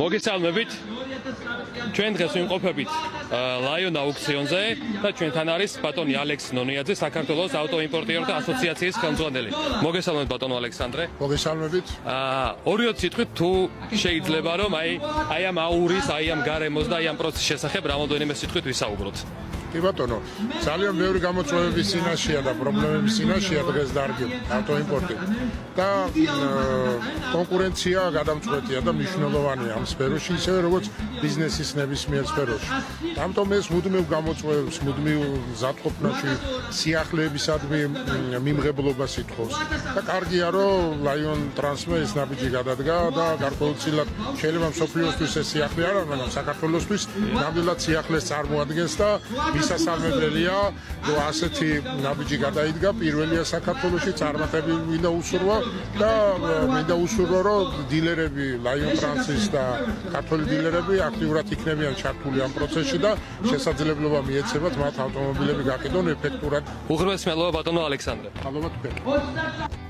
მოგესალმებით. ჩვენ დღეს ვიმყოფებით ლაიონ აუქციონზე და ჩვენთან არის ბატონი ალექს ნონიაძე, საქართველოს ავტოიმპორტიორთა ასოციაციის ხელმძღვანელი. მოგესალმებით ბატონო ალექსანდრე. მოგესალმებით. ორიოთ სიტყვით თუ შეიძლება რომ აი ამ აურის, აი ამ გარემოს და აი ამ პროცესის შესახებ რამოდენიმე სიტყვით ვისაუბროთ. კი ბატონო, ძალიან ბევრი გამოწვევების წინაშეა და პრობლემების წინაშეა დღეს დარგი ავტოიმპორტი. და კონკურენცია გადამწყვეტია და მნიშვნელოვანია ამ სფეროში, ისევე როგორც ბიზნესის ნებისმიერ სფეროში. ამიტომ ეს მუდმივ გამოწვევებს, მუდმივ ზადყოფნაში სიახლეებისადმი მიმღებლობას ითხოვს. და კარგია, რომ ლაიონ ტრანსმა ეს ნაბიჯი გადადგა და გარკვეულწილად შეიძლება მსოფლიოსთვის ეს სიახლე არ არის, მაგრამ საქართველოსთვის ნამდვილად სიახლეს წარმოადგენს და მისასალმებელია, რომ ასეთი ნაბიჯი გადაიდგა. პირველია საქართველოში, წარმატებული მინდა უსურვა და მინდა უსურვა, რომ დილერები, ლაიონ ტრანსის და ქართული დილერები აქტიურად იქნებიან ჩართული ამ პროცესში და შესაძლებლობა მიეცემათ მათ ავტომობილები გაყიდონ ეფექტურად. უღრმეს მადლობა ბატონო ალექსანდრე. მადლობა თქვენ.